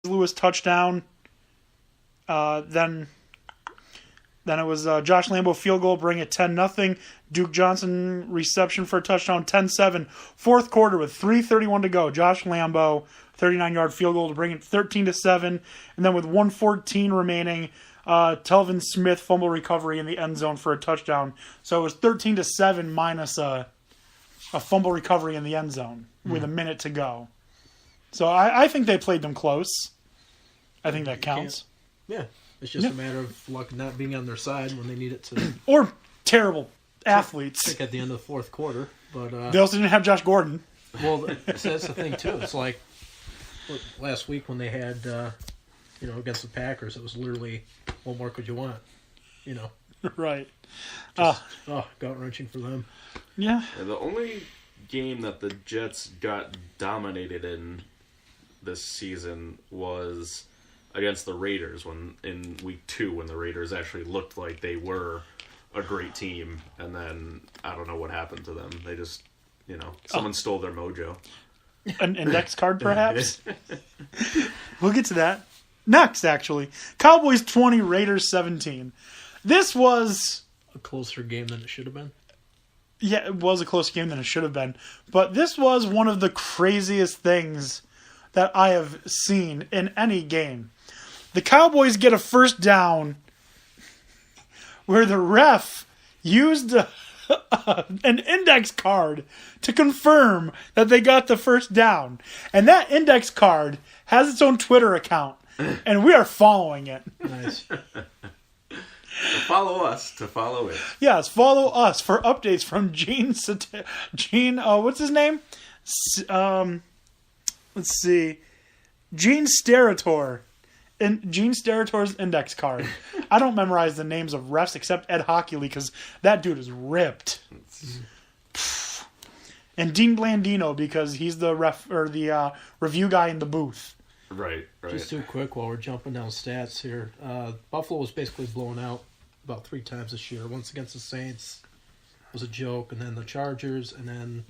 Lewis touchdown. Then it was Josh Lambo field goal, bring it 10-0. Duke Johnson reception for a touchdown, 10-7. Fourth quarter with 3:31 to go. Josh Lambo 39-yard field goal to bring it 13-7. And then with 1:14 remaining, Telvin Smith fumble recovery in the end zone for a touchdown. So it was 13-7 minus a fumble recovery in the end zone with a minute to go. So I think they played them close. I think that counts. Yeah. It's just a matter of luck not being on their side when they need it to. Or terrible athletes. Pick at the end of the fourth quarter. But they also didn't have Josh Gordon. Well, that's the thing, too. It's like last week when they had, against the Packers, it was literally, what more could you want? Right. Gut-wrenching for them. Yeah. The only game that the Jets got dominated in this season was against the Raiders in week 2 when the Raiders actually looked like they were a great team, and then I don't know what happened to them. They just, someone stole their mojo. An index card, perhaps? We'll get to that next, actually. Cowboys 20, Raiders 17. This was a closer game than it should have been. Yeah, it was a closer game than it should have been. But this was one of the craziest things that I have seen in any game. The Cowboys get a first down where the ref used an index card to confirm that they got the first down. And that index card has its own Twitter account. And we are following it. Nice. So follow us to follow it. Yes, follow us for updates from Gene, what's his name? Let's see. Gene Steratore. Gene Sterator's index card. I don't memorize the names of refs except Ed Hockley because that dude is ripped. And Dean Blandino because he's the review guy in the booth. Right. Just too quick while we're jumping down stats here. Buffalo was basically blown out about 3 times this year. Once against the Saints was a joke, and then the Chargers, and then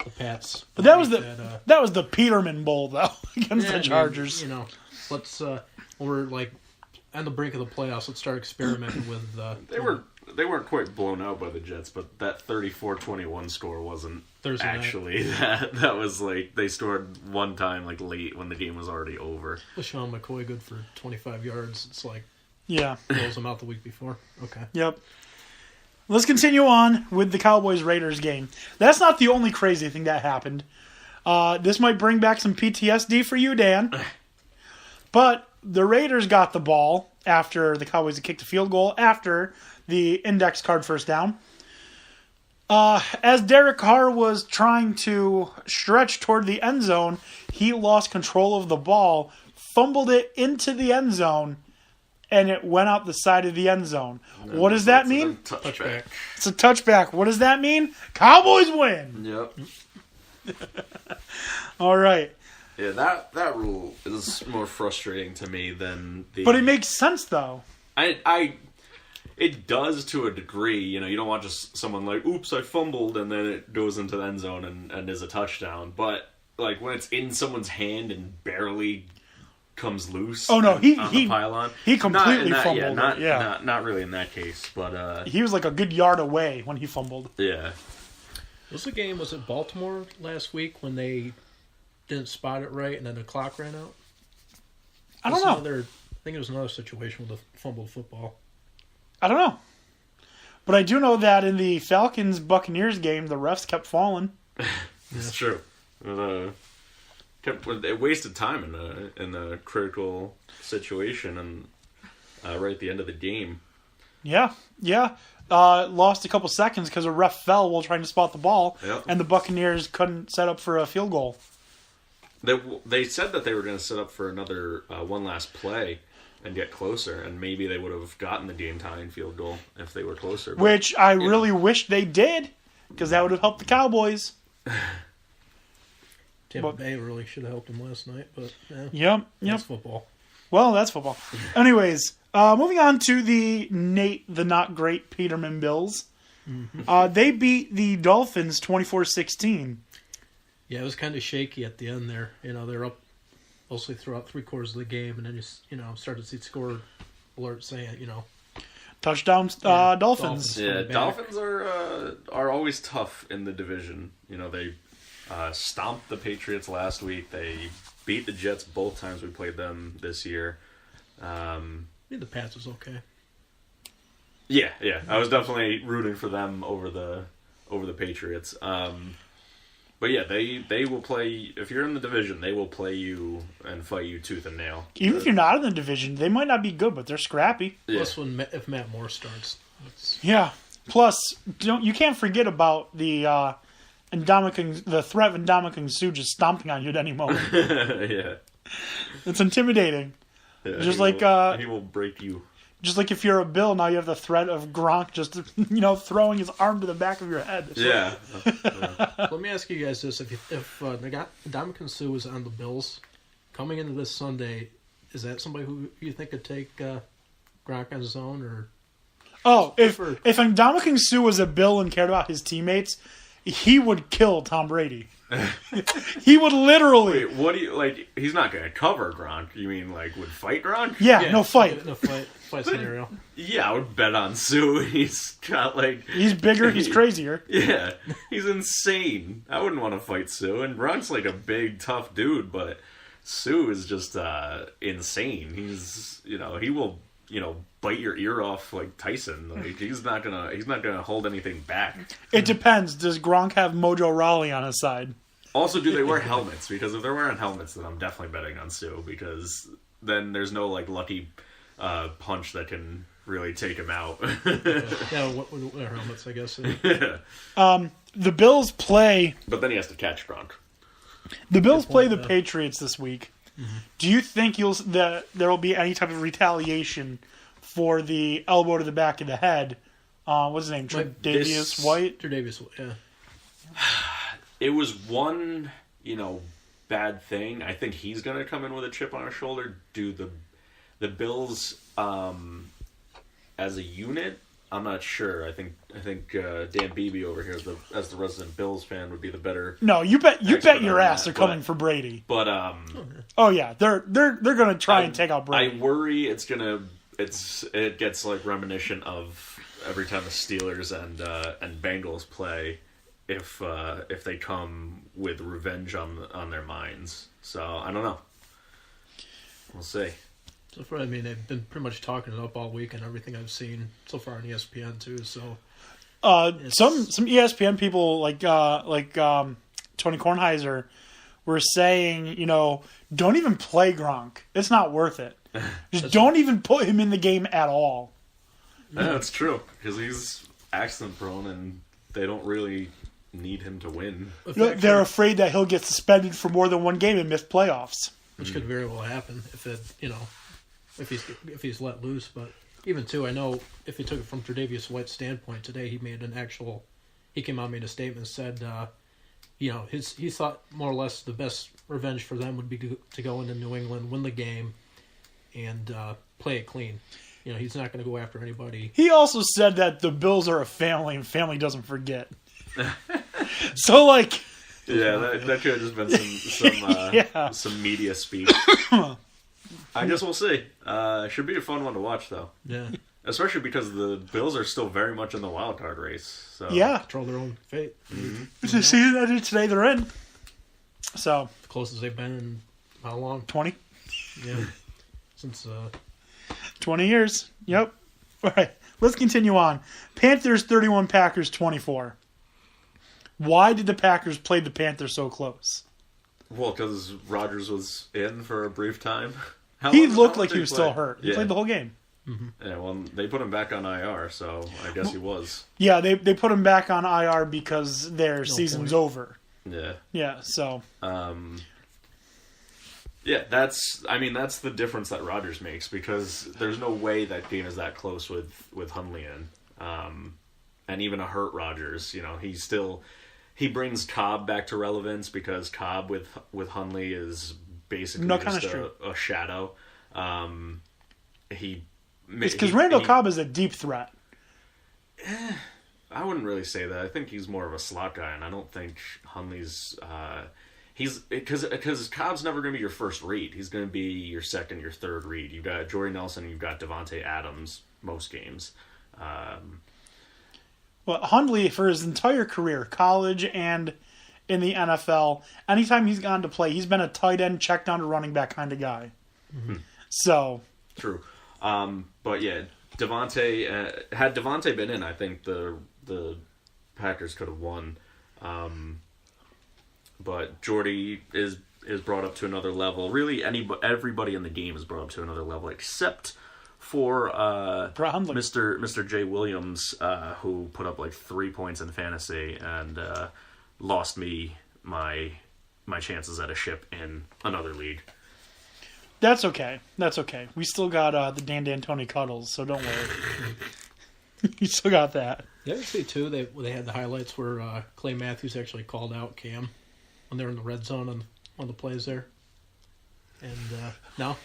the Pats. But that was the Peterman Bowl though against the Chargers. Let's we're like on the brink of the playoffs. Let's start experimenting with. They weren't quite blown out by the Jets, but that 34-21 score wasn't Thursday actually night. That was like they scored one time like late when the game was already over. LaShawn McCoy good for 25 yards. It's like blows them out the week before. Okay. Yep. Let's continue on with the Cowboys-Raiders game. That's not the only crazy thing that happened. This might bring back some PTSD for you, Dan. But the Raiders got the ball after the Cowboys had kicked a field goal after the index card first down. As Derek Carr was trying to stretch toward the end zone, he lost control of the ball, fumbled it into the end zone, and it went out the side of the end zone. What does that mean? Touchback. It's a touchback. What does that mean? Cowboys win! Yep. All right. Yeah, that rule is more frustrating to me than the... But it makes sense, though. It does to a degree. You don't want just someone like, oops, I fumbled, and then it goes into the end zone and is a touchdown. But, like, when it's in someone's hand and barely comes loose on the pylon. He completely fumbled. Not really in that case, but... he was like a good yard away when he fumbled. Yeah. Was it Baltimore last week when they didn't spot it right and then the clock ran out? I don't know. I think it was another situation with a fumbled football. I don't know. But I do know that in the Falcons-Buccaneers game, the refs kept falling. It's true. It wasted time in a critical situation and right at the end of the game. Yeah. Lost a couple seconds because a ref fell while trying to spot the ball, and the Buccaneers couldn't set up for a field goal. They said that they were going to set up for another one last play and get closer, and maybe they would have gotten the game-tying field goal if they were closer. But, which I really wish they did, because that would have helped the Cowboys. Tampa Bay really should have helped them last night, but Yep. That's football. Well, that's football. Anyways, moving on to the not great Peterman Bills. Mm-hmm. They beat the Dolphins 24-16. Yeah, it was kind of shaky at the end there. They're up mostly throughout 3/4 of the game, and then start to see score alert saying Touchdowns, Dolphins. Dolphins. Yeah, Coming back. Dolphins are always tough in the division. They stomped the Patriots last week. They beat the Jets both times we played them this year. I think the Pats was okay. Yeah. I was definitely rooting for them over the Patriots. But yeah, they will play. If you're in the division, they will play you and fight you tooth and nail. Even if you're not in the division, they might not be good, but they're scrappy. Yeah. Plus, if Matt Moore starts, Yeah. Plus, you can't forget about the threat of Ndamukong Suh just stomping on you at any moment. Yeah. It's intimidating. Yeah, Just he like, will, he will break you. Just like if you're a Bill, now you have the threat of Gronk just throwing his arm to the back of your head. Yeah. let me ask you guys this: if Ndamukong Suh was on the Bills coming into this Sunday, is that somebody who you think could take Gronk on his own, or? Oh, if Ndamukong Suh was a Bill and cared about his teammates, he would kill Tom Brady. He would literally. Wait, what do you like? He's not going to cover Gronk. You mean like would fight Gronk? Yeah, no fight. No fight scenario. Yeah, I would bet on Sue. He's got like He's bigger. He's crazier. yeah, he's insane. I wouldn't want to fight Sue. And Gronk's like a big tough dude, but Sue is just insane. He's he will bite your ear off like Tyson. Like he's not gonna hold anything back. It depends. Does Gronk have Mojo Rawley on his side? Also, do they wear helmets? Because if they're wearing helmets, then I'm definitely betting on Sue. Because then there's no like lucky punch that can really take him out. Yeah, what their helmets, I guess. The Bills play. But then he has to catch Gronk. The Bills play the yeah. Patriots this week. Do you think that there will be any type of retaliation for the elbow to the back of the head? What's his name? Tre'Davious White. Tre'Davious, yeah. It was one, bad thing. I think he's going to come in with a chip on his shoulder. Do the Bills as a unit? I'm not sure. I think Dan Beebe over here, as the resident Bills fan, would be the better. No, you bet your ass they're that, coming for Brady. But Oh yeah, they're going to try and take out Brady. I worry it gets like reminiscent of every time the Steelers and Bengals play. If they come with revenge on their minds. So I don't know. We'll see. So far, they've been pretty much talking it up all week, and everything I've seen so far on ESPN too. So some ESPN people like Tony Kornheiser were saying, don't even play Gronk. It's not worth it. Just don't even put him in the game at all. Yeah, that's true because he's accident prone, and they don't really need him to win. They're afraid that he'll get suspended for more than one game and miss playoffs, which could very well happen if he's let loose. But even too, I know if you took it from Tre'Davious White's standpoint today, he came out and made a statement and said, he thought more or less the best revenge for them would be to go into New England, win the game, and play it clean. He's not going to go after anybody. He also said that the Bills are a family and family doesn't forget. So like, yeah, that could have just been some media speak. I guess we'll see. Should be a fun one to watch though. Yeah, especially because the Bills are still very much in the wild card race. So yeah, control their own fate. Mm-hmm. It's the season ended today. They're in. So the closest they've been in how long? 20. Yeah, since 20 years. Yep. All right, let's continue on. Panthers 31, Packers 24. Why did the Packers play the Panthers so close? Well, because Rodgers was in for a brief time. He looked like he was still hurt. He Yeah. played the whole game. Mm-hmm. Yeah, well, they put him back on IR, so I guess he was. Yeah, they put him back on IR because their season's over. Yeah. Yeah, so. Yeah, that's the difference that Rodgers makes because there's no way that game is that close with Hundley in. And even a hurt Rodgers, he brings Cobb back to relevance because Cobb with Hundley is basically No just chemistry. a shadow. It's because Randall Cobb is a deep threat. I wouldn't really say that. I think he's more of a slot guy, and I don't think Hundley's. he's because Cobb's never going to be your first read. He's going to be your second, your third read. You've got Jordy Nelson, you've got Devontae Adams most games. Well, Hundley, for his entire career, college and in the NFL, anytime he's gone to play, he's been a tight end, check down to running back kind of guy. Mm-hmm. So True. But yeah, Devontae, had Devontae been in, I think the Packers could have won. But Jordy is brought up to another level. Really, everybody in the game is brought up to another level, except for Mr. Jay Williams, who put up like 3 points in fantasy and lost me my chances at a ship in another league. that's okay. That's okay. We still got the Dan D'Antoni cuddles, so don't worry. You still got that. Yeah, actually, too, they had the highlights where Clay Matthews actually called out Cam when they were in the red zone on one of the plays there. And, no?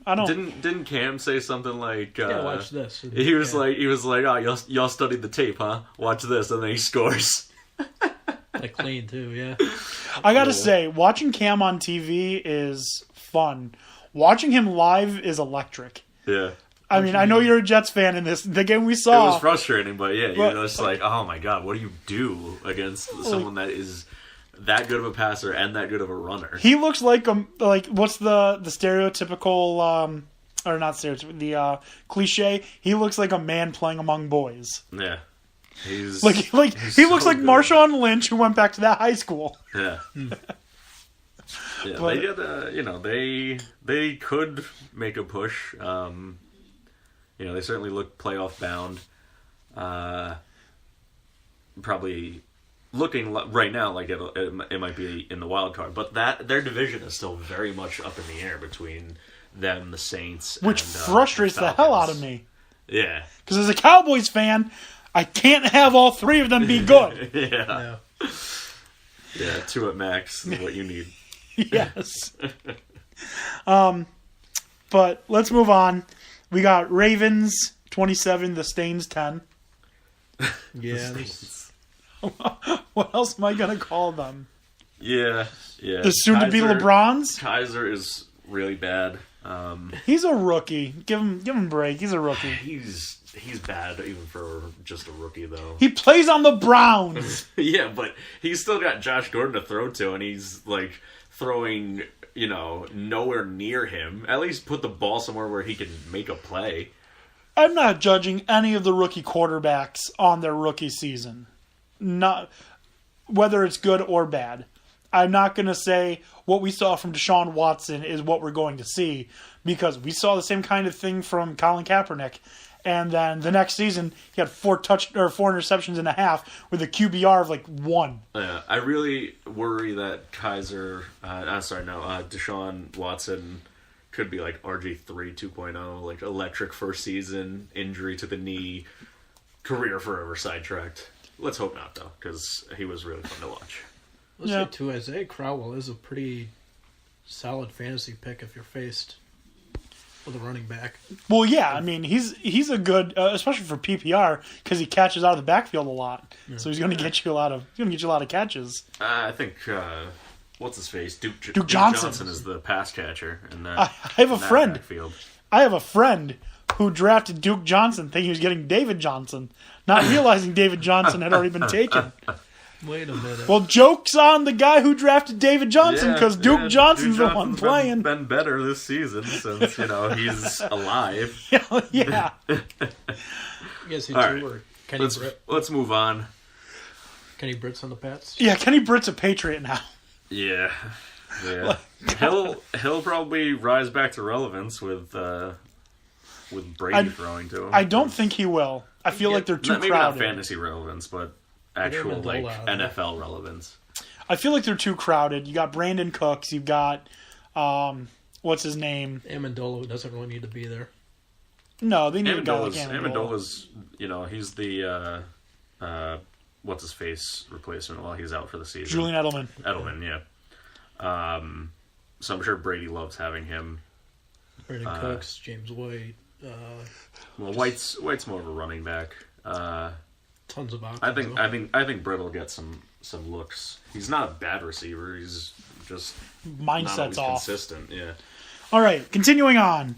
I don't. Didn't Cam say something like? Yeah, watch this. And, He was like, oh, y'all studied the tape, huh? Watch this, and then he scores. like clean, too, yeah. I gotta say, watching Cam on TV is fun. Watching him live is electric. Yeah, I mean, I know you're a Jets fan in the game we it saw. was frustrating, but yeah, you're just like, oh my god, what do you do against someone that is that good of a passer and that good of a runner? He looks like what's the stereotypical or not stereotypical, the cliche. He looks like a man playing among boys. Yeah, he's Like he's he looks so like good. Marshawn Lynch, who went back to that high school. Yeah. Yeah, But- they did. They could make a push. They certainly look playoff bound. Probably looking right now like it might be in the wild card, but that their division is still very much up in the air between them, the Saints, Which and, frustrates the hell out of Falcons. me. Yeah, Because as a Cowboys fan, I can't have all three of them be good. yeah, Yeah. yeah. 2 at max is what you need. Yes. But let's move on. We got Ravens 27, the Stains 10. Yeah, What else am I going to call them? Yeah. The soon-to-be Kaiser- LeBrons? Kaiser is really bad. He's a rookie. Give him a break. He's a rookie. He's bad even for just a rookie though. He plays on the Browns. Yeah, but he's still got Josh Gordon to throw to, and he's like throwing, nowhere near him. At least put the ball somewhere where he can make a play. I'm not judging any of the rookie quarterbacks on their rookie season. Not whether it's good or bad. I'm not going to say what we saw from Deshaun Watson is what we're going to see, because we saw the same kind of thing from Colin Kaepernick. And then the next season, he had 4 interceptions and a half with a QBR of like 1. I really worry that Deshaun Watson could be like RG3 2.0, like electric first season, injury to the knee, career forever sidetracked. Let's hope not, though, because he was really fun to watch. Let's Yeah. say, too, Isaiah Crowell is a pretty solid fantasy pick if you're faced with a running back. Well, yeah, I mean, he's a good, especially for PPR, because he catches out of the backfield a lot. Yeah. So he's going to get you a lot of catches. I think what's his face, Duke Johnson is the pass catcher in that. I have a friend. Backfield. I have a friend who drafted Duke Johnson, thinking he was getting David Johnson, not realizing David Johnson had already been taken. Wait a minute. Well, joke's on the guy who drafted David Johnson, because Duke Johnson's the one playing. Been better this season since he's alive. Yeah. Yes, he All too, right. or Kenny Let's move on. Kenny Britt's on the Pats. Yeah, Kenny Britt's a Patriot now. Yeah. He'll probably rise back to relevance with Brady throwing to him. I don't think he will. I feel like they're too maybe crowded. not fantasy relevance, but actual like NFL relevance. I feel like they're too crowded. You got Brandon Cooks. You've got what's his name? Amendola doesn't really need to be there. No, they need a guy like Amendola. Amendola's, he's the what's his face replacement while he's out for the season. Julian Edelman. Edelman, yeah. So I'm sure Brady loves having him. Brandon Cooks, James White. Well, White's more of a running back. Tons of options. I think Britt will get some looks. He's not a bad receiver. He's just not always Mindset's off. consistent. Yeah. All right, continuing on.